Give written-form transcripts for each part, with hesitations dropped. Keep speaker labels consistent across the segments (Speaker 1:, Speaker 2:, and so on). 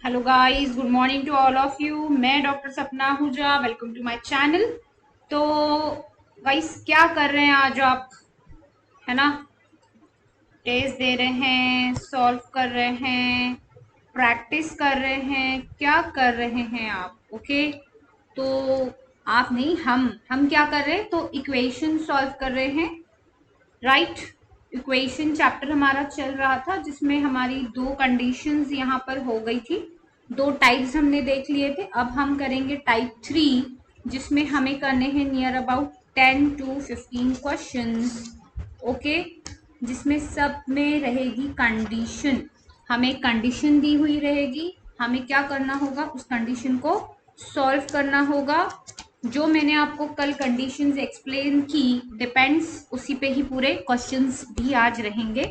Speaker 1: Hello guys, good morning to all of you. मैं doctor Sapna Ahuja, welcome to my channel. तो guys, क्या कर रहे हैं आज आप? है ना, टेस्ट दे रहे हैं, सॉल्व कर रहे हैं, प्रैक्टिस कर रहे हैं, क्या कर रहे हैं आप? ओके, तो आप नहीं, हम क्या कर रहे हैं? तो इक्वेशन सॉल्व कर रहे हैं, राइट। इक्वेशन चैप्टर हमारा चल रहा था जिसमें हमारी दो कंडीशंस यहाँ पर हो गई थी। दो टाइप्स हमने देख लिए थे। अब हम करेंगे टाइप 3, जिसमें हमें करने हैं near about 10 to 15 questions. Okay, जिसमें सब में रहेगी कंडीशन। हमें कंडीशन दी हुई रहेगी, हमें क्या करना होगा? उस कंडीशन को सॉल्व करना होगा। जो मैंने आपको कल कंडीशंस एक्सप्लेन की, डिपेंड्स उसी पे ही पूरे क्वेश्चंस भी आज रहेंगे।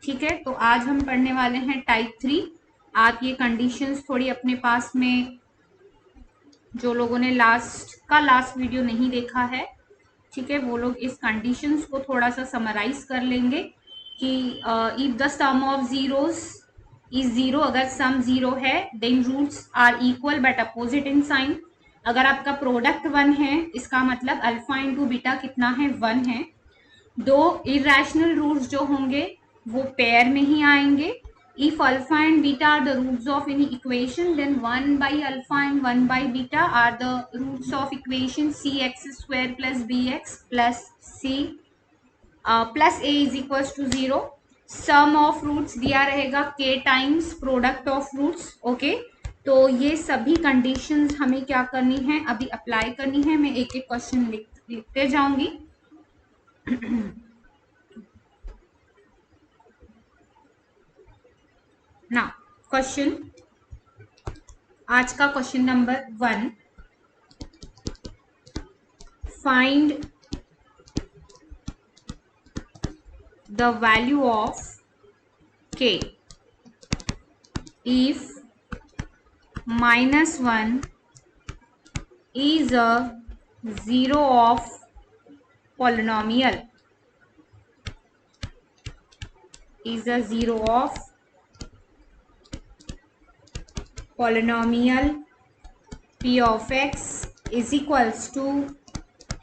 Speaker 1: ठीक है, तो आज हम पढ़ने वाले हैं टाइप 3। आप ये कंडीशंस थोड़ी अपने पास में, जो लोगों ने लास्ट वीडियो नहीं देखा है, ठीक है, वो लोग इस कंडीशंस को थोड़ा सा समराइज कर लेंगे कि if the sum of zeros is zero, अगर सम जीरो है then roots are equal but opposite in sign. अगर आपका प्रोडक्ट 1 है, इसका मतलब अल्फा इंटू बीटा कितना है? 1 है। दो इरेशनल रूट्स जो होंगे वो पेयर में ही आएंगे। if alpha and beta are the roots of any equation, then 1 by alpha and 1 by beta are the roots of equation cx square plus bx plus c plus a is equals to 0। Sum of roots दिया रहेगा k times product of roots. Okay, तो ये सभी conditions हमें क्या करनी है? अभी अप्लाई करनी है। मैं एक एक क्वेश्चन लिखते जाऊंगी। ना, क्वेश्चन, आज का question number 1, find the value of k if -1 is a zero of polynomial, is a zero of polynomial p of x is equals to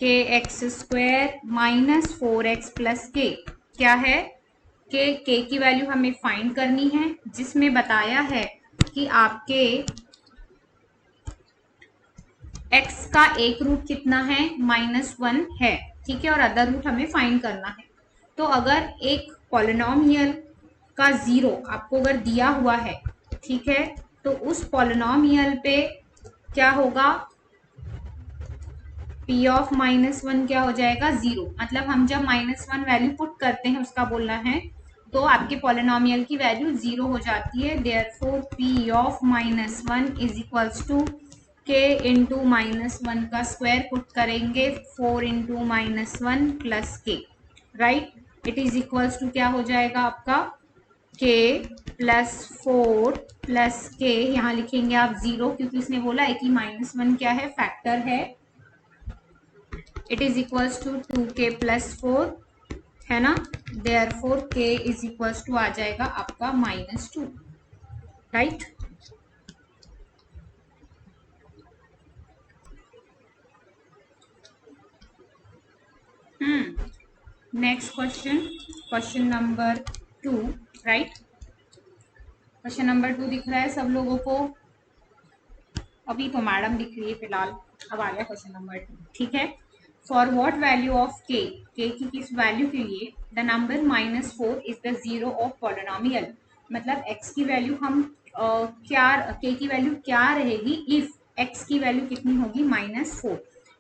Speaker 1: kx square minus 4x plus k। क्या है? k की value हमें find करनी है, जिसमें बताया है कि आपके x का एक रूट कितना है? -1 है, ठीक है, और अदर रूट हमें फाइंड करना है। तो अगर एक पॉलिनोमियल का जीरो आपको अगर दिया हुआ है, ठीक है, तो उस पॉलिनोमियल पे क्या होगा? p ऑफ -1 क्या हो जाएगा? 0। मतलब हम जब -1 वैल्यू पुट करते हैं, उसका बोलना है, तो आपके पॉलिनोमियल की वैल्यू 0 हो जाती है। Therefore p of -1 is equals to k into -1 का स्क्वायर पुट करेंगे, 4 into -1 plus K, right. It is equals to क्या हो जाएगा आपका? k प्लस 4 प्लस के, यहाँ लिखेंगे आप 0, क्योंकि इसने बोला है कि -1 क्या है? फैक्टर है। It is equals to 2k plus 4, है ना। Therefore k is equals to आ जाएगा आपका -2, right. Next question, question number 2, right. Question number 2 दिख रहा है सब लोगों को? अभी तो मैडम दिख रही है फिलहाल। अब आ गया क्वेश्चन नंबर 2, ठीक है। For what value of k की किस वैल्यू के लिए the number -4 is the zero of polynomial. मतलब x की वैल्यू हम क्या, k की वैल्यू क्या रहेगी इफ x की वैल्यू कितनी होगी? -4।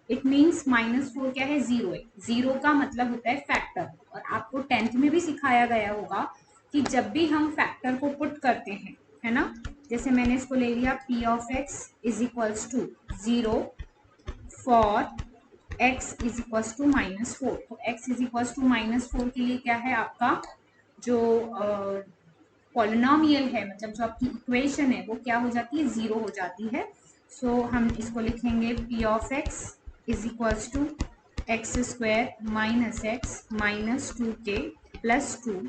Speaker 1: इट मीन्स -4 क्या है? 0 है। 0 का मतलब होता है फैक्टर। और आपको 10th में भी सिखाया गया होगा कि जब भी हम फैक्टर को पुट करते हैं, है ना, जैसे मैंने इसको ले लिया p of x is equals to 0 for x is equals to -4। तो x इज इक्वल्स टू -4 के लिए क्या है आपका जो पॉलिनोमियल है, मतलब जो आपकी इक्वेशन है, वो क्या हो जाती है? 0 हो जाती है। सो हम इसको लिखेंगे p of x is equals to x square minus x minus 2k plus 2।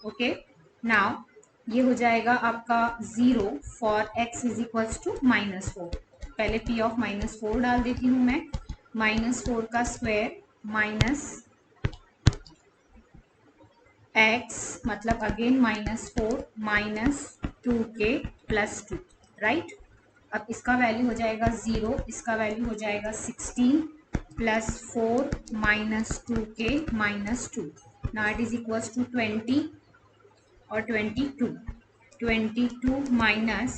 Speaker 1: okay, now ये हो जाएगा आपका 0 for x is equals to -4। पहले p ऑफ -4 डाल देती हूँ मैं। -4 का स्क्वायर माइनस x मतलब अगेन -4 -2k +2, राइट। अब इसका वैल्यू हो जाएगा 0, इसका वैल्यू हो जाएगा 16 +4 -2k -2। Now it is equals to 20 और 22। 22 माइनस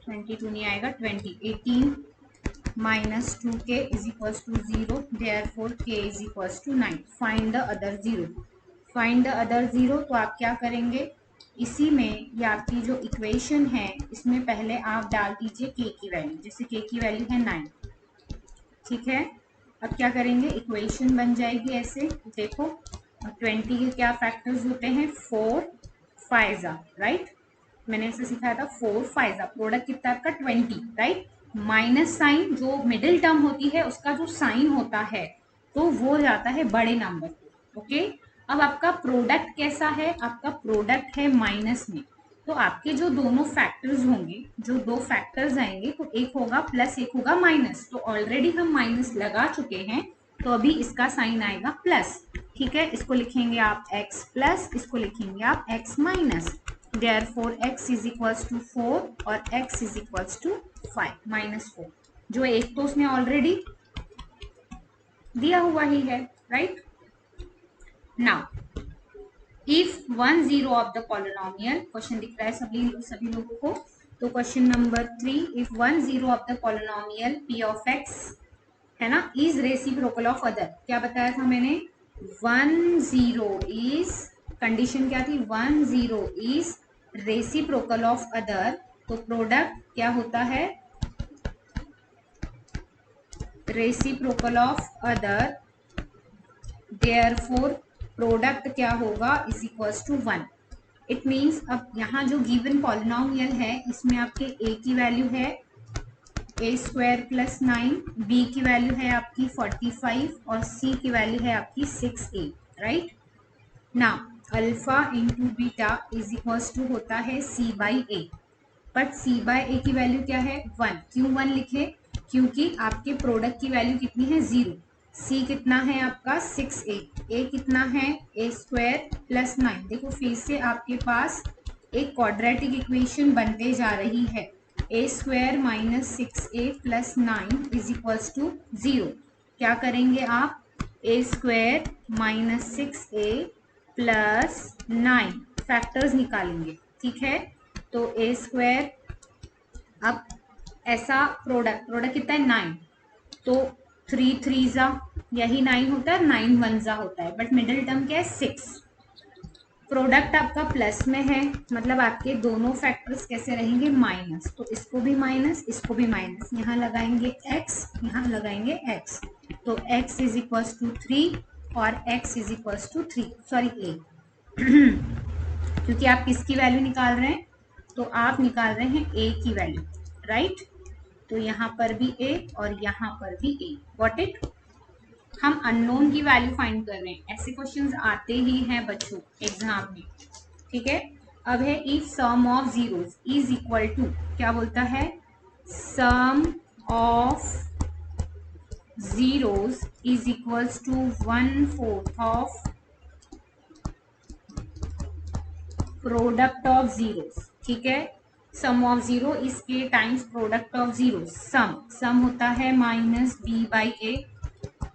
Speaker 1: 22 नहीं आएगा, 20 18 -2k is equals to 0, therefore k is equals to 9। Find the other 0। Find the other 0, तो आप क्या करेंगे, इसी में ये आपकी जो इक्वेशन है इसमें पहले आप डाल दीजिए k की वैल्यू। जैसे k की वैल्यू है 9, ठीक है। अब क्या करेंगे, इक्वेशन बन जाएगी ऐसे, देखो 20 के क्या फैक्टर्स होते हैं, 4 5 राइट। मैंने ऐसे सिखाया था 4 5 प्रोडक्ट कितना आपका 20, राइट। माइनस साइन जो मिडिल टर्म होती है उसका जो साइन होता है तो वो जाता है बड़े नंबर को, ओके। अब आपका प्रोडक्ट कैसा है, आपका प्रोडक्ट है माइनस में, तो आपके जो दोनों फैक्टर्स होंगे, जो दो फैक्टर्स आएंगे, तो एक होगा प्लस एक होगा माइनस। तो ऑलरेडी हम माइनस लगा चुके हैं, तो अभी इसका साइन आएगा प्लस, ठीक है। इसको लिखेंगे आप x प्लस, इसको लिखेंगे आप x minus. Therefore x is equals to 4 और x इज इक्वल्स टू 5 -4। जो एक तो उसने ऑलरेडी दिया हुआ ही है, right. Now if 1 0 of the polynomial, question दिख रहा है सभी लोगों को। तो question number 3, if 1 0 of the polynomial p of x है ना इज रेसिप्रोकल ऑफ अदर। क्या बताया था मैंने, 1 0 इज, कंडीशन क्या थी, 1 0 इज रेसिप्रोकल ऑफ अदर। तो प्रोडक्ट क्या होता है, reciprocal of other, therefore product क्या होगा, is equals to 1। It means अब यहाँ जो गिवन पॉलिनोमियल है इसमें आपके a की वैल्यू है a² + 9, b की वैल्यू है आपकी 45 और c की वैल्यू है आपकी 6a, right. Now alpha into beta is equals to होता है c/a, बट c/a की वैल्यू क्या है 1। क्यों 1 लिखे, क्योंकि आपके प्रोडक्ट की वैल्यू कितनी है 0, c कितना है आपका 6a, a कितना है a² + 9। देखो फिर से आपके पास एक क्वाड्रेटिक इक्वेशन बनते जा रही है, a² - 6a + 9 is equals to 0। क्या करेंगे आप, a² - 6a + 9 फैक्टर्स निकालेंगे, ठीक है। तो a², अब ऐसा प्रोडक्ट कितना है 9, तो 3 3 यही 9 होता है, 9 1 होता है, बट मिडिल टर्म क्या है 6। प्रोडक्ट आपका प्लस में है, मतलब आपके दोनों फैक्टर्स कैसे रहेंगे माइनस। तो इसको भी माइनस, इसको भी माइनस, यहाँ लगाएंगे x, यहाँ लगाएंगे x। तो x इज इक्वल्स टू 3 और x is equals to 3, sorry a क्योंकि आप किसकी वैल्यू निकाल रहे हैं, तो आप निकाल रहे हैं a की वैल्यू, राइट। तो यहाँ पर भी a और यहाँ पर भी a, गॉट इट। हम अननोन की वैल्यू फाइंड कर रहे हैं, ऐसे क्वेश्चंस आते ही हैं बच्चों एग्जाम में, ठीक है। अब है if sum of zeros is equal to, क्या बोलता है, sum of zeros is equals to 1/4 of product of zeros, ठीक है। Sum of zero is k times product of zero. Sum होता है -b/a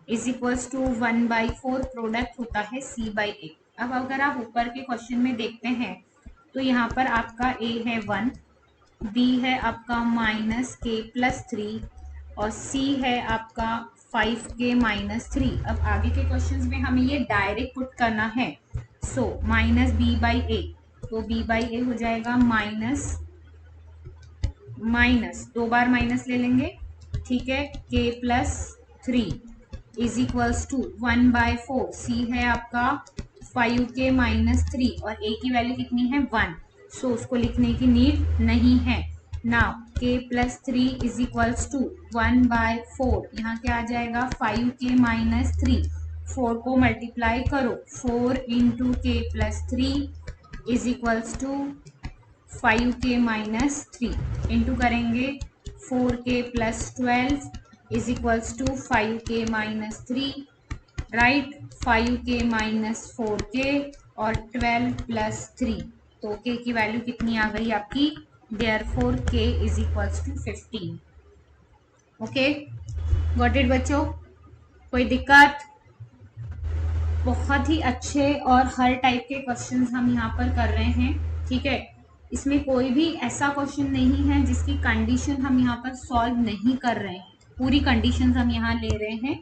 Speaker 1: is equals to 1/4, product होता है c/a। अब अगर आप ऊपर के क्वेश्चन में देखते हैं तो यहाँ पर आपका a है 1, b है आपका -k + 3 और c है आपका 5k - 3। अब आगे के क्वेश्चंस में हमें ये डायरेक्ट पुट करना है, सो -b/a, तो b/a हो जाएगा माइनस 2 बार माइनस ले लेंगे, ठीक है, k + 3 is equals to 1/4, c है आपका 5k - 3 और a की वैल्यू कितनी है 1, सो उसको लिखने की नीड नहीं है। Now k + 3 is equals to 1/4, यहाँ क्या आ जाएगा 5k - 3, 4 को मल्टीप्लाई करो, 4 × k + 3 is equals to 5k minus 3 into करेंगे 4k plus 12 is equals to 5k minus 3, right. 5k minus 4k और 12 प्लस 3, तो k की वैल्यू कितनी आ गई आपकी, therefore k is equals to 15। Okay, got it बच्चों, कोई दिक्कत? बहुत ही अच्छे और हर टाइप के क्वेश्चंस हम यहाँ पर कर रहे हैं, ठीक है। इसमें कोई भी ऐसा क्वेश्चन नहीं है जिसकी कंडीशन हम यहाँ पर सॉल्व नहीं कर रहे हैं, पूरी कंडीशंस हम यहाँ ले रहे हैं,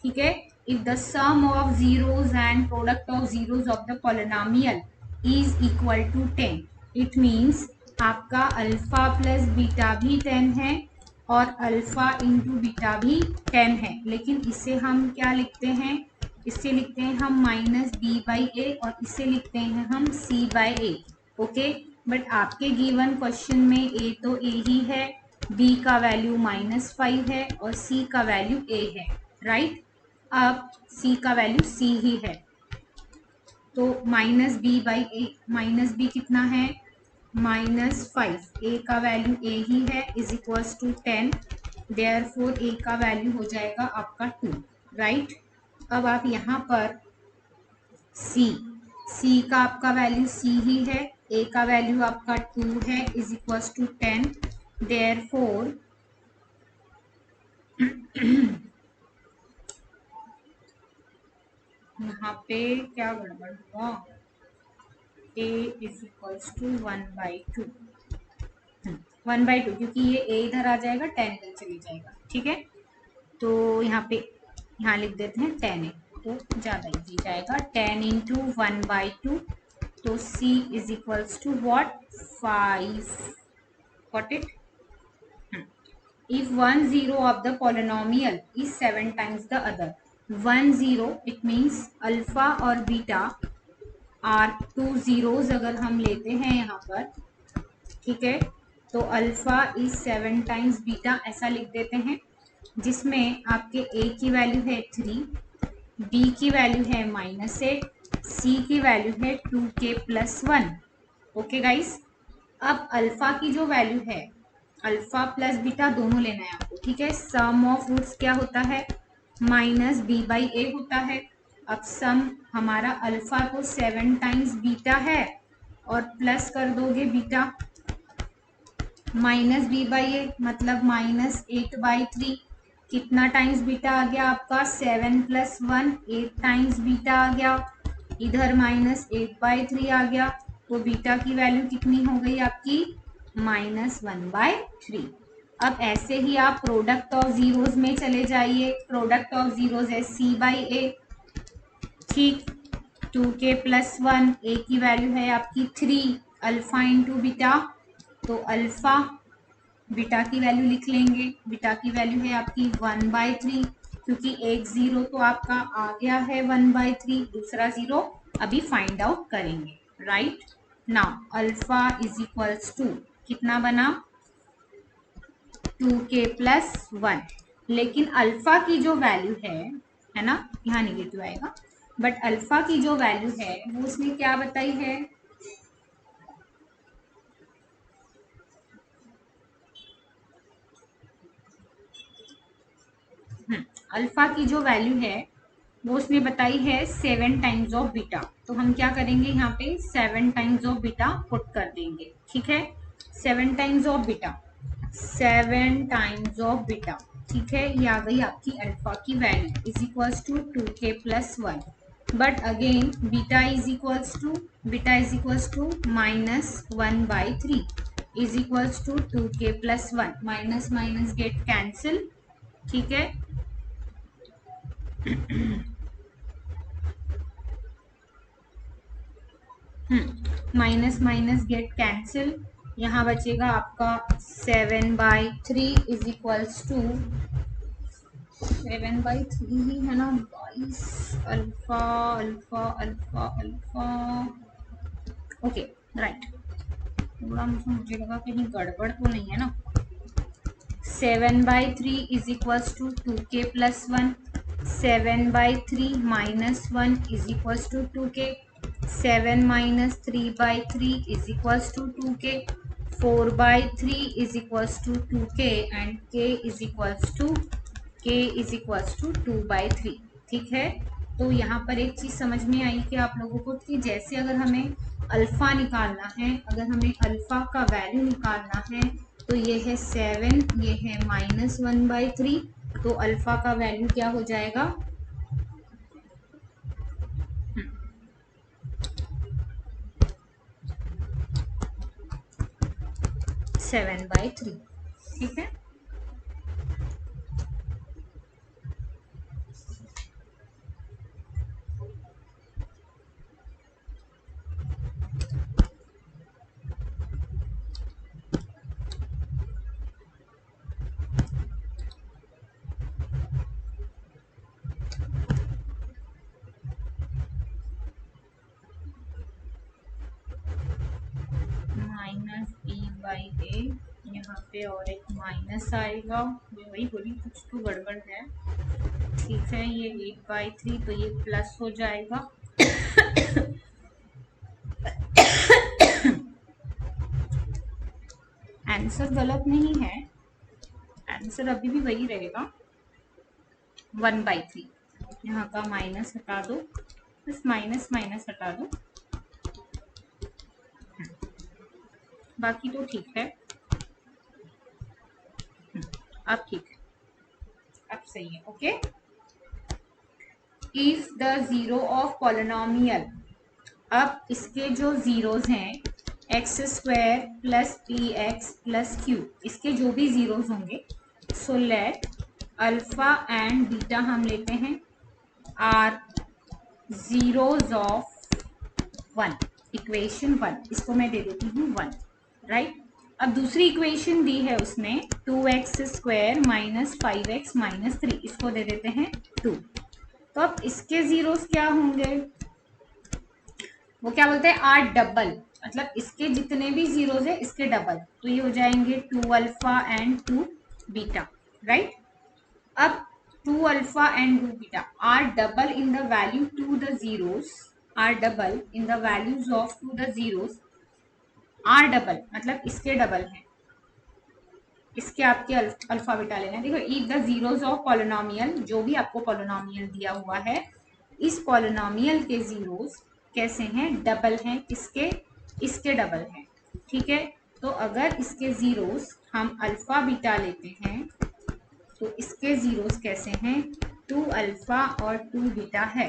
Speaker 1: ठीक है। If the sum of zeros and product of zeros of the polynomial is equal to 10, it means आपका अल्फा प्लस बीटा भी 10 है और अल्फा इंटू बीटा भी 10 है, लेकिन इसे हम क्या लिखते हैं, इससे लिखते हैं हम माइनस बी बाई ए और इससे लिखते हैं हम सी बाई ए। ओके, बट आपके गिवन क्वेश्चन में ए तो ए ही है, बी का वैल्यू -5 है और सी का वैल्यू ए है, राइट। अब सी का वैल्यू सी ही है, तो minus B by A, minus B कितना है -5, ए का वैल्यू ए ही है is equals to 10, therefore A का वैल्यू हो जाएगा आपका 2, राइट। अब आप यहाँ पर सी का आपका वैल्यू सी ही है, ए का वैल्यू आपका 2 है इज इक्वल्स टू 10, देयरफॉर यहाँ पे क्या गड़बड़ हुआ, ए इज इक्वल्स टू 1/2, 1/2, क्योंकि ये ए इधर आ जाएगा 10 इधर चली जाएगा, ठीक है। तो यहाँ पे यहाँ लिख देते हैं 10 ए, तो ज़्यादा इजी जाएगा, 10 इंटू 1/2, तो c is equals to what 5, got it. If 1 0 of the polynomial is 7 times the other, 1 0 it means alpha और बीटा आर 2 जीरोज अगर हम लेते हैं यहाँ पर, ठीक है, तो अल्फा इज 7 टाइम्स बीटा ऐसा लिख देते हैं, जिसमें आपके a की वैल्यू है 3, b की वैल्यू है -8, c की वैल्यू है 2k प्लस 1। ओके गाइस, अब अल्फा की जो वैल्यू है, अल्फा प्लस बीटा दोनों लेना है आपको, ठीक है। सम ऑफ रूट्स क्या होता है, माइनस बी बाई ए होता है। अब सम हमारा अल्फा को 7 टाइम्स बीटा है और प्लस कर दोगे बीटा, माइनस बी बाई ए मतलब -8/3, कितना टाइम्स बीटा आ गया आपका 7 + 1, 8 टाइम्स बीटा आ गया, इधर -8/3 आ गया, तो बीटा की वैल्यू कितनी हो गई आपकी -1/3। अब ऐसे ही आप प्रोडक्ट ऑफ जीरोज में चले जाइए, प्रोडक्ट ऑफ जीरोज है सी बाई ए, ठीक, 2k प्लस 1, ए की वैल्यू है आपकी 3, अल्फा इंटू बीटा, तो अल्फा बीटा की वैल्यू लिख लेंगे, बीटा की वैल्यू है आपकी 1/3, क्योंकि एक जीरो तो आपका आ गया है 1/3, दूसरा जीरो अभी फाइंड आउट करेंगे, right. Now alpha is equals to कितना बना 2k प्लस 1, लेकिन अल्फा की जो वैल्यू है ना, यहाँ निगेटिव आएगा, बट अल्फा की जो वैल्यू है वो उसने क्या बताई है, अल्फा की जो वैल्यू है वो उसने बताई है 7 टाइम्स ऑफ बीटा, तो हम क्या करेंगे यहाँ पे 7 टाइम्स ऑफ बीटा पुट कर देंगे, ठीक है। 7 times of beta, 7 times of beta, ठीक है, ये आ गई आपकी अल्फा की value is equals to 2k plus 1, but again beta is equals to -1/3 is equals to 2k plus 1, minus minus get cancel, ठीक है। माइनस माइनस गेट कैंसिल, यहाँ बचेगा आपका 7/3 इज इक्वल्स टू 7/3 ही है ना 22, alpha alpha alpha alpha, okay right, थोड़ा मुझे लगा कहीं गड़बड़ तो नहीं है ना। 7/3 is equals to 2k plus 1, 7/3 -1 is equals to 2k, 7 minus 3/3 is equals to 2k, 4/3 is equals to 2k and k is equals to 2/3। ठीक है, तो यहाँ पर एक चीज समझ में आई कि आप लोगों को कि जैसे अगर हमें अल्फा निकालना है, अगर हमें अल्फा का वैल्यू निकालना है तो ये है 7, ये है -1/3, तो अल्फा का वैल्यू क्या हो जाएगा 7/3। ठीक है, -e/a, यहाँ पे और एक माइनस आएगा, मैं वही बोली कुछ तो गड़बड़ है। ठीक है, ये 8/3 तो ये प्लस हो जाएगा। आंसर गलत नहीं है, आंसर अभी भी वही रहेगा 1/3। यहाँ का माइनस हटा दो, बस माइनस माइनस हटा दो, बाकी तो ठीक है। अब ठीक है, अब सही है। Okay, if the zero of polynomial, अब इसके जो जीरोस हैं x² plus px plus q, इसके जो भी जीरोस होंगे, so let alpha and beta हम लेते हैं आर जीरोस ऑफ 1, इक्वेशन 1, इसको मैं दे देती हूँ 1, राइट। अब दूसरी इक्वेशन दी है उसने 2x² माइनस 5x माइनस 3, इसको दे देते हैं 2। तो अब इसके जीरोस क्या होंगे, वो क्या बोलते हैं आर डबल, मतलब इसके जितने भी जीरोस है इसके डबल, तो ये हो जाएंगे 2 अल्फा एंड 2 बीटा, राइट। अब 2 alpha and 2 beta are double in the value to the zeros, are double in the values of to the zeros, are double मतलब इसके डबल है, इसके आपके अल्फा बीटा लेना है। देखो if the zeros of polynomial, जो भी आपको पॉलिनोमियल दिया हुआ है, इस पॉलिनोमियल के जीरोस कैसे हैं, डबल हैं, किसके, इसके डबल हैं। ठीक है, तो अगर इसके जीरोस हम अल्फा बीटा लेते हैं तो इसके जीरोस कैसे हैं, 2 अल्फा और 2 बीटा है,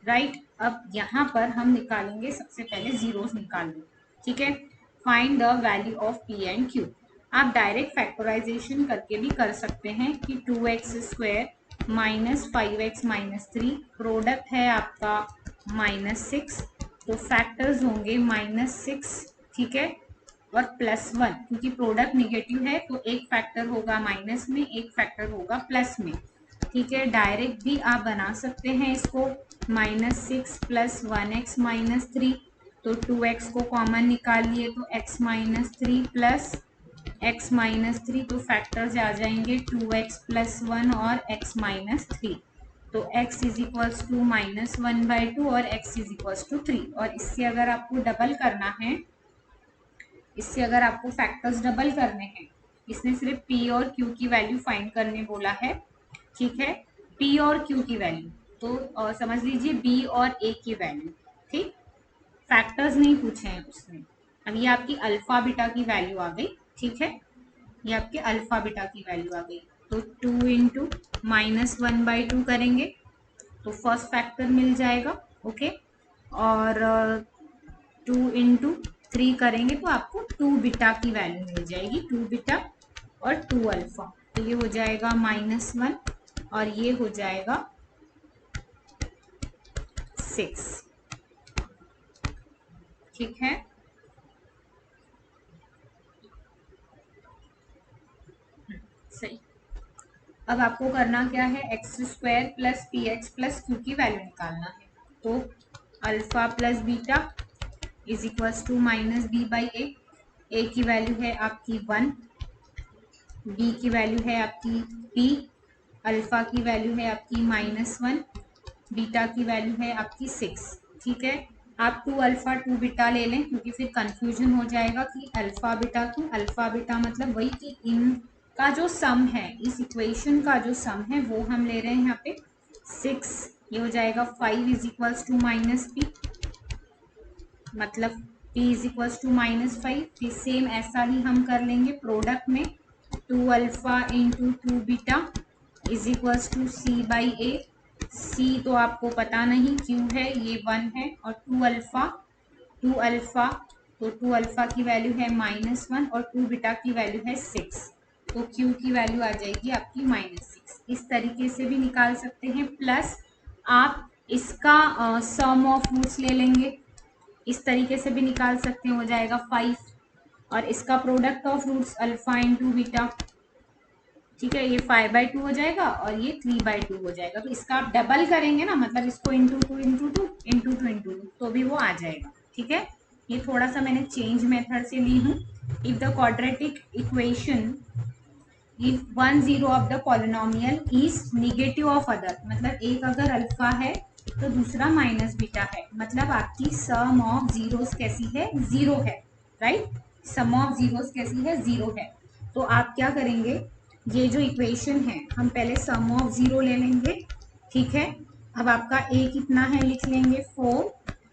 Speaker 1: राइट। अब यहाँ पर हम निकालेंगे, सबसे पहले जीरोस निकाल लो। ठीक है, find the value of P and Q. आप डायरेक्ट फैक्टराइजेशन करके भी कर सकते हैं कि 2x² minus 5x minus 3, product है आपका -6, तो फैक्टर्स होंगे -6, ठीक है, और +1, क्योंकि प्रोडक्ट निगेटिव है तो एक फैक्टर होगा माइनस में, एक फैक्टर होगा प्लस में। ठीक है, डायरेक्ट भी आप बना सकते हैं इसको, -6 प्लस 1x माइनस 3, तो 2x को कॉमन निकाल लिए तो x minus 3 plus x minus 3, तो फैक्टर्स आ जाएंगे 2x प्लस 1 और x माइनस 3, तो x इज इक्वल्स टू -1/2 और x इज इक्वल्स टू 3। और इससे अगर आपको डबल करना है, इससे अगर आपको फैक्टर्स डबल करने हैं, इसने सिर्फ p और q की वैल्यू फाइंड करने बोला है। ठीक है, p और q की वैल्यू, तो समझ लीजिए b और a की वैल्यू, ठीक, फैक्टर्स नहीं पूछे हैं उसने। अब ये आपकी अल्फा बीटा की वैल्यू आ गई। ठीक है, ये आपके अल्फा बीटा की वैल्यू आ गई, तो 2 इंटू -1/2 करेंगे तो फर्स्ट फैक्टर मिल जाएगा। ओके, और 2 इंटू 3 करेंगे तो आपको 2 बीटा की वैल्यू मिल जाएगी, 2 बीटा और 2 अल्फा, तो ये हो जाएगा -1 और ये हो जाएगा 6। ठीक है, सही। अब आपको करना क्या है, x² plus px plus q की वैल्यू निकालना है, तो alpha plus beta is equals to -b/a, a की वैल्यू है आपकी 1, b की वैल्यू है आपकी p, अल्फा की वैल्यू है आपकी -1, बीटा की वैल्यू है आपकी 6। ठीक है, आप 2 अल्फा 2 बीटा ले लें, क्योंकि फिर कंफ्यूजन हो जाएगा कि अल्फा बीटा क्यों। अल्फा बीटा मतलब वही कि इनका जो सम है, इस इक्वेशन का जो सम है वो हम ले रहे हैं यहाँ पे 6। ये हो जाएगा 5 is equals to minus P, मतलब p इज इक्वल्स टू -5। फिर सेम ऐसा ही हम कर लेंगे प्रोडक्ट में, 2 alpha into 2 beta is equals to c by A. c तो आपको पता नहीं क्यों है, ये 1 है, और 2 अल्फा तो 2 अल्फा की वैल्यू है -1 और 2 बीटा की वैल्यू है 6, तो q की वैल्यू आ जाएगी आपकी -6। इस तरीके से भी निकाल सकते हैं। प्लस आप इसका सम ऑफ रूट्स ले लेंगे, इस तरीके से भी निकाल सकते हैं, हो जाएगा 5। और इसका product of roots alpha into beta, ठीक है, ये 5/2 हो जाएगा और ये 3/2 हो जाएगा। तो इसका आप डबल करेंगे ना, मतलब इसको into two into two into two into two, तो भी वो आ जाएगा। ठीक है, ये थोड़ा सा मैंने चेंज मेथड से ली हूँ। If the quadratic equation, if 1 zero of the polynomial is negative of other, मतलब एक अगर अल्फा है तो दूसरा माइनस बीटा है, मतलब आपकी सम ऑफ जीरोस कैसी है, जीरो है, राइट। सम ऑफ जीरोस कैसी है, जीरो है। तो आप क्या करेंगे, ये जो इक्वेशन है हम पहले सम ऑफ जीरो ले लेंगे, ठीक है। अब आपका a कितना है लिख लेंगे 4,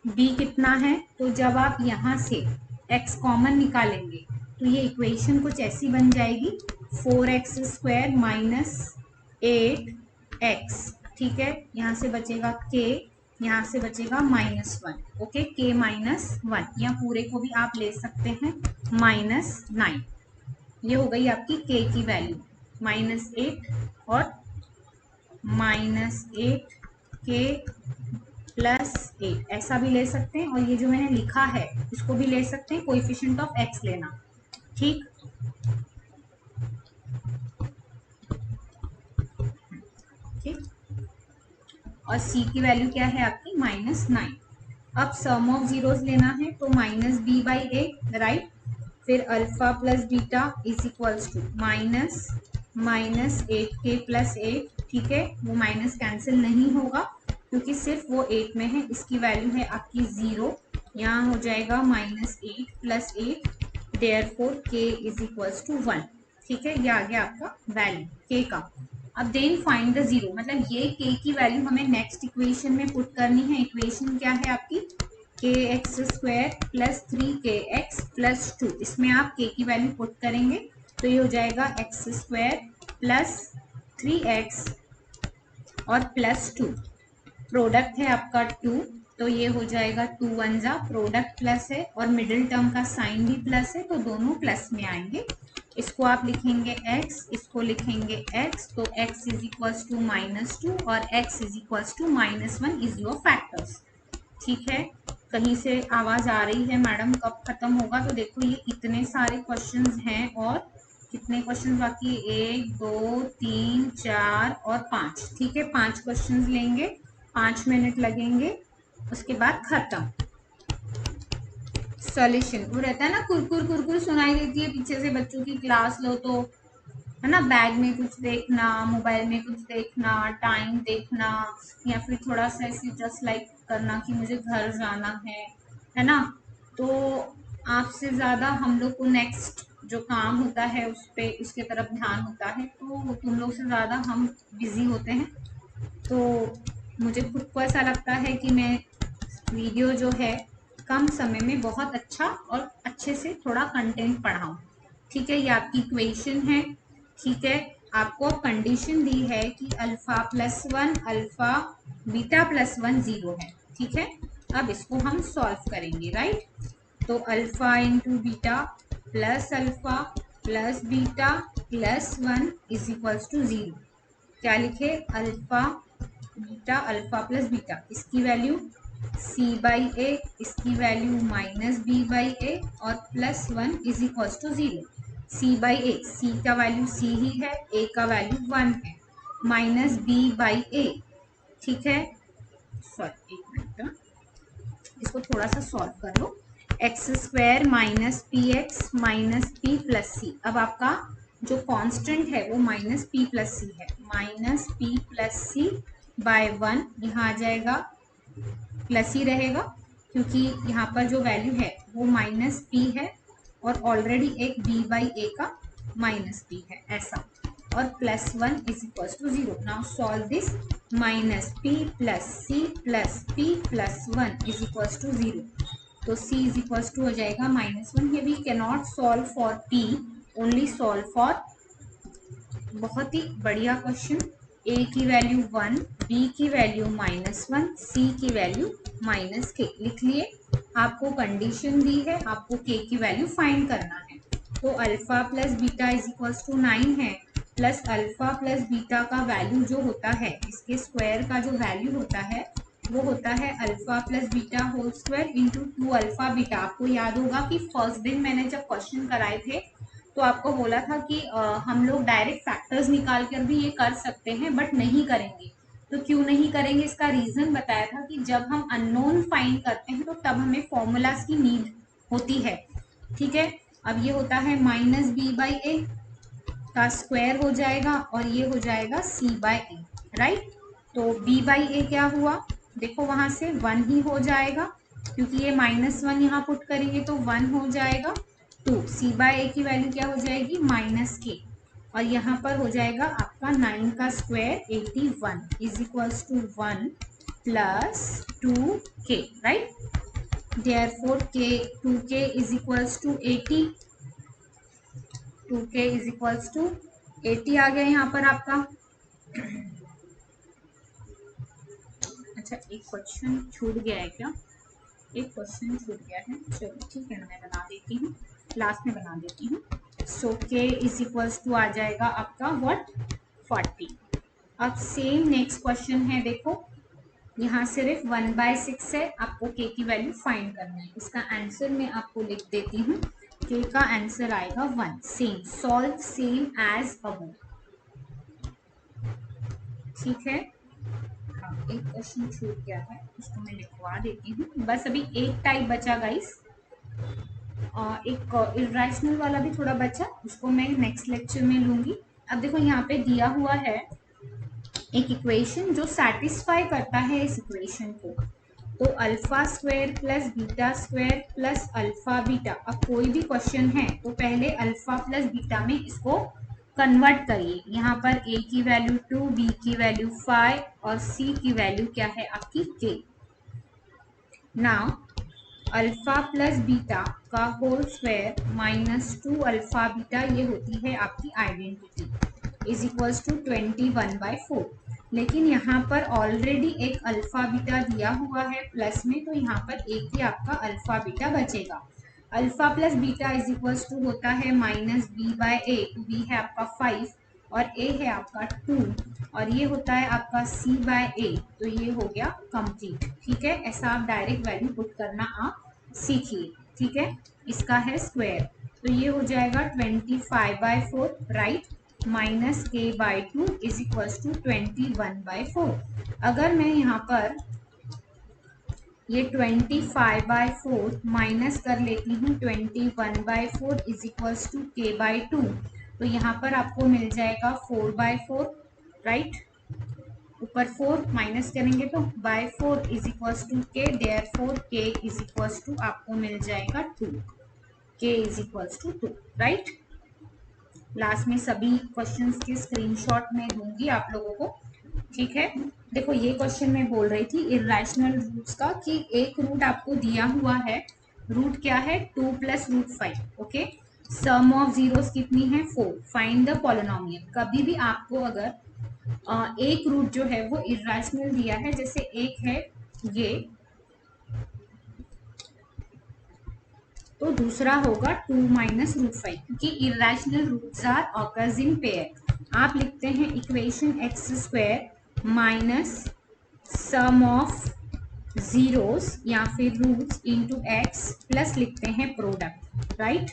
Speaker 1: b कितना है, तो जब आप यहाँ से x कॉमन निकालेंगे तो ये इक्वेशन कुछ ऐसी बन जाएगी, 4x² माइनस 8x, ठीक है। यहाँ से बचेगा k, यहाँ से बचेगा -1, ओके, k -1, या पूरे को भी आप ले सकते हैं -9। ये हो गई आपकी k की वैल्यू, -8 और -8 k +8, ऐसा भी ले सकते हैं। और ये जो मैंने लिखा है इसको भी ले सकते हैं, कोएफिशिएंट ऑफ x लेना, ठीक। ठीक, और c की वैल्यू क्या है आपकी -9। अब सम ऑफ जीरोस लेना है तो -b/a, राइट। फिर alpha plus beta is equals to -8k + 8, ठीक है। वो माइनस कैंसिल नहीं होगा क्योंकि सिर्फ वो 8 में है, इसकी वैल्यू है आपकी 0। यहाँ हो जाएगा -8 + 8, therefore k is equals to 1, ठीक है। ये आ गया आपका वैल्यू k का। अब देन फाइंड द जीरो, मतलब ये k की वैल्यू हमें नेक्स्ट इक्वेशन में पुट करनी है। इक्वेशन क्या है आपकी, kx² + 3kx + 2, इसमें आप k की वैल्यू पुट करेंगे तो ये हो जाएगा x² + 3x और +2, प्रोडक्ट है आपका 2, तो ये हो जाएगा 2 1 जा, प्रोडक्ट प्लस है और मिडिल टर्म का साइन भी प्लस है, तो दोनों प्लस में आएंगे। इसको आप लिखेंगे x, इसको लिखेंगे x, तो x इज इक्वल्स टू -2 और x is equals to -1 is your factors, ठीक है। कहीं से आवाज आ रही है मैडम कब खत्म होगा, तो देखो ये इतने सारे क्वेश्चंस हैं, और कितने क्वेश्चन बाकी, 1 2 3 4 और 5, ठीक है। 5 क्वेश्चंस लेंगे, 5 मिनट लगेंगे, उसके बाद खत्म। सॉल्यूशन वो रहता है ना, कुरकुर कुरकुर सुनाई देती है पीछे से, बच्चों की क्लास लो तो, है ना, बैग में कुछ देखना, मोबाइल में कुछ देखना, टाइम देखना, या फिर थोड़ा सा ऐसे जस्ट लाइक करना कि मुझे घर जाना है ना। तो आपसे ज़्यादा हम लोग को नेक्स्ट जो काम होता है उस पे, उसके तरफ ध्यान होता है, तो तुम लोग से ज़्यादा हम बिजी होते हैं। तो मुझे खुद को ऐसा लगता है कि मैं वीडियो जो है कम समय में बहुत अच्छा और अच्छे से थोड़ा कंटेंट पढ़ाऊँ, ठीक है। ये आपकी इक्वेशन है, ठीक है। आपको कंडीशन दी है कि अल्फा +1 अल्फा बीटा +1 0 है, ठीक है। अब इसको हम सॉल्व करेंगे, राइट। तो alpha into beta plus alpha plus beta +1 is equals to 0। क्या लिखे, अल्फा प्लस बीटा, इसकी वैल्यू c/a, इसकी वैल्यू -b/a और +1 is equals to 0। c/a, c का वैल्यू c ही है, a का वैल्यू 1 है, -b/a, ठीक है। सॉरी एक मिनट, इसको थोड़ा सा सॉल्व कर लो। x² - px - p + c, अब आपका जो कांस्टेंट है वो -p + c है, -p + c/1, यहाँ आ जाएगा प्लस ही रहेगा, क्योंकि यहाँ पर जो वैल्यू है वो माइनस पी है और ऑलरेडी एक बी बाई ए का माइनस पी है ऐसा, और plus 1 is equal to 0। Now solve this, minus P plus C plus P plus 1 is equal to 0। तो c इज इक्वल टू हो जाएगा -1। ये we can not solve for p, only solve for, बहुत ही बढ़िया क्वेश्चन, a की value 1, b की value -1, c की वैल्यू -k लिख लिए। आपको कंडीशन दी है, आपको k की वैल्यू फाइंड करना है। तो alpha plus beta is equal to 9 है, प्लस अल्फा प्लस बीटा का वैल्यू जो होता है, इसके स्क्वायर का जो वैल्यू होता है वो होता है alpha plus beta whole square into 2 alpha beta. आपको याद होगा कि फर्स्ट दिन मैंने जब क्वेश्चन कराए थे तो आपको बोला था कि हम लोग डायरेक्ट फैक्टर्स निकाल कर भी ये कर सकते हैं, बट नहीं करेंगे। तो क्यों नहीं करेंगे, इसका रीजन बताया था कि जब हम अननोन फाइंड करते हैं तो तब हमें फॉर्मूलाज की नीड होती है। ठीक है, अब ये होता है माइनस बी बाई ए का स्क्वायर हो जाएगा और ये हो जाएगा सी बाई ए, राइट। तो b बाई ए क्या हुआ, देखो वहां से 1 ही हो जाएगा, क्योंकि ये -1 यहाँ पुट करेंगे तो 1 हो जाएगा। 2 सी बाई ए की वैल्यू क्या हो जाएगी -k, और यहाँ पर हो जाएगा आपका 9 का square 81 is equals to 1 plus 2k, right. Therefore k 2k is equals to 80, 2k is equals to 80 आ गया यहाँ पर आपका। अच्छा, एक क्वेश्चन छूट गया है क्या, एक क्वेश्चन छूट गया है, चलो ठीक है ना, मैं बना देती हूँ, लास्ट में बना देती हूँ। सो k इज इक्वल्स टू आ जाएगा आपका व्हाट, 40। अब सेम नेक्स्ट क्वेश्चन है, देखो यहाँ सिर्फ 1/6 है, आपको k की वैल्यू फाइंड करना है। इसका आंसर मैं आपको लिख देती हूँ, k का आंसर आएगा 1। Same solve same as above, ठीक है। हाँ, एक क्वेश्चन छूट गया है, उसको मैं लिखवा देती हूँ, बस अभी एक टाइप बचा गाइस, एक इरेशनल वाला भी थोड़ा बचा, उसको मैं नेक्स्ट लेक्चर में लूंगी। अब देखो यहाँ पे दिया हुआ है एक इक्वेशन जो सेटिस्फाई करता है इस इक्वेशन को, तो alpha square plus beta square plus alpha beta. अब कोई भी क्वेश्चन है तो पहले अल्फा प्लस बीटा में इसको कन्वर्ट करिए। यहाँ पर a की वैल्यू 2, b की वैल्यू 5 और c की वैल्यू क्या है आपकी k। Now alpha plus beta का होल स्क्वायर -2 अल्फा बीटा, ये होती है आपकी आइडेंटिटी, इज इक्वल्स टू 21/4। लेकिन यहाँ पर ऑलरेडी एक अल्फा बीटा दिया हुआ है प्लस में, तो यहाँ पर एक ही आपका अल्फा बीटा बचेगा। Alpha plus beta is equals to होता है -b/a, b है आपका 5 और a है आपका 2 और ये होता है आपका c/a, तो ये हो गया कंप्लीट। ठीक है, ऐसा आप डायरेक्ट वैल्यू पुट करना आप सीखिए। ठीक है, इसका है स्क्वायर, तो ये हो जाएगा 25/4, right, -k/2 is equal to 21/4। अगर मैं यहाँ पर ये 25/4 माइनस कर लेती हूँ 21/4 इज इक्वल्स टू k/2, तो यहाँ पर आपको मिल जाएगा 4/4, राइट। ऊपर 4 माइनस करेंगे तो by 4 is equals to k, therefore k is equals to आपको मिल जाएगा 2, k is equals to 2, right. Last में सभी क्वेश्चंस के स्क्रीनशॉट में दूंगी आप लोगों को। ठीक है, देखो ये क्वेश्चन में बोल रही थी इरेशनल रूट्स का, कि एक रूट आपको दिया हुआ है, रूट क्या है 2 + √5, ओके। सम ऑफ जीरोस कितनी है 4, फाइंड द पॉलिनोमियल। कभी भी आपको अगर एक रूट जो है वो इरेशनल दिया है, जैसे एक है ये, तो दूसरा होगा 2 - √5, क्योंकि irrational roots are occurs in pair. आप लिखते हैं equation x² minus sum of zeros या फिर रूट्स इनटू x प्लस लिखते हैं product, right,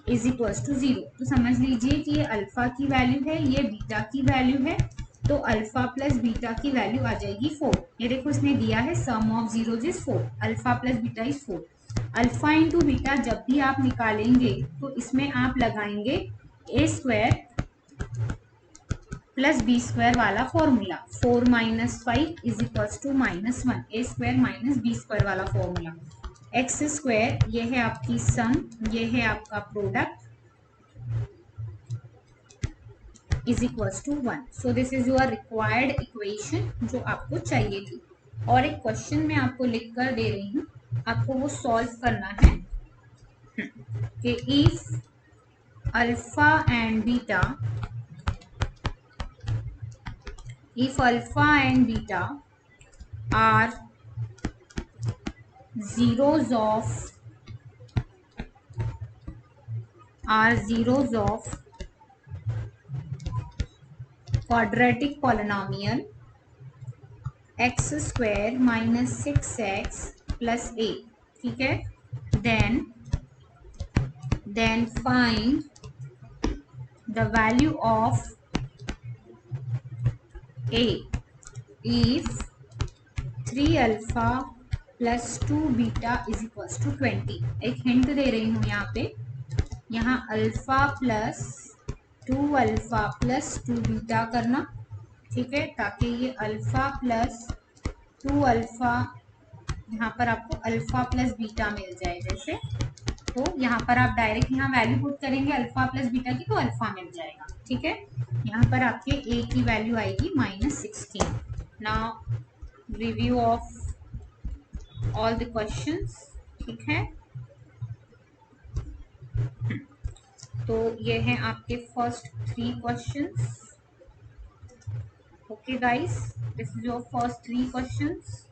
Speaker 1: is equals to 0। तो समझ लीजिए कि ये अल्फा की वैल्यू है, ये बीटा की वैल्यू है, तो अल्फा प्लस बीटा की वैल्यू आ जाएगी 4। ये देखो इसने दिया है sum of zeros is 4, alpha plus beta is 4। Alpha into beta जब भी आप निकालेंगे तो इसमें आप लगाएंगे a² प्लस बी स्क्वायर वाला formula 4 minus 5 is equals to -1 A square minus B square वाला फॉर्मूला एक्स स्क्वायर ये है आपकी सम ये है आपका product is equals to 1। So this is your required equation जो आपको चाहिए थी। और एक क्वेश्चन मैं आपको लिख कर दे रही हूँ, आपको वो सॉल्व करना है कि if alpha and beta are zeros of quadratic polynomial x square minus 6x plus a, ठीक है, then find the value of a if 3 alpha plus 2 beta is equals to 20। एक हिंट दे रही हूँ यहाँ पे, यहाँ alpha plus 2 alpha plus 2 beta करना, ठीक है, ताकि ये अल्फा प्लस 2 अल्फा यहाँ पर आपको अल्फा प्लस बीटा मिल जाए। जैसे तो यहाँ पर आप डायरेक्ट यहाँ वैल्यू पुट करेंगे अल्फा प्लस बीटा की तो अल्फा मिल जाएगा, ठीक है। यहाँ पर आपके a की वैल्यू आएगी -16। Now review of all the questions, ठीक है। तो ये हैं आपके first 3 questions. Okay guys, this is your first 3 questions.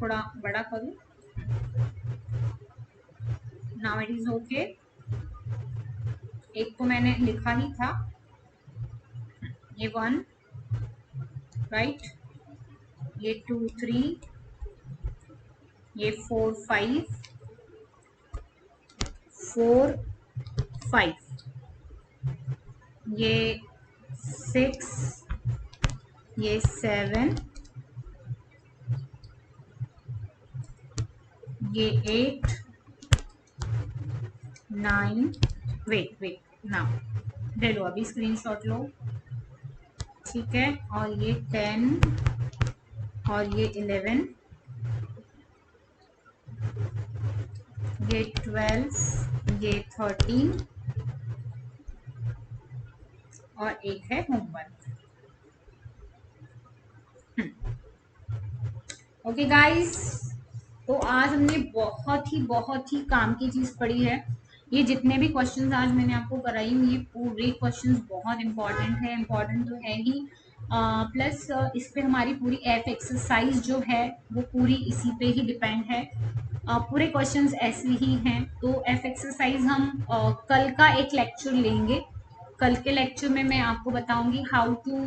Speaker 1: थोड़ा बड़ा करूँ, नाउ इट इज ओके। एक तो मैंने लिखा ही था, ये 1 राइट, ये 2 3, ये 4 5 4 5, ये 6, ये 7, ये 8 9, वेट नाउ ले लो, अभी स्क्रीनशॉट लो, ठीक है। और ये 10 और ये 11, ये 12, ये 13 और एक है होमवर्क। ओके गाइस, तो आज हमने बहुत ही काम की चीज पढ़ी है। ये जितने भी क्वेश्चंस आज मैंने आपको कराई हूँ, ये पूरे क्वेश्चंस बहुत इंपॉर्टेंट है, इंपॉर्टेंट तो है ही, प्लस इस पे हमारी पूरी एफ एक्सरसाइज जो है वो पूरी इसी पे ही डिपेंड है। पूरे क्वेश्चंस ऐसे ही हैं। तो एफ एक्सरसाइज हम कल का एक लेक्चर लेंगे। कल के लेक्चर में मैं आपको बताऊंगी how to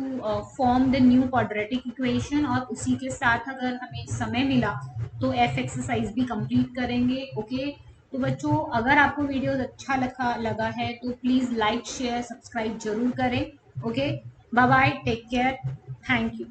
Speaker 1: form the new quadratic equation, और उसी के साथ अगर हमें समय मिला तो एफ एक्सरसाइज भी कंप्लीट करेंगे। ओके, तो बच्चों अगर आपको वीडियो अच्छा लगा है तो प्लीज लाइक शेयर सब्सक्राइब जरूर करें। Okay, bye bye, take care, thank you.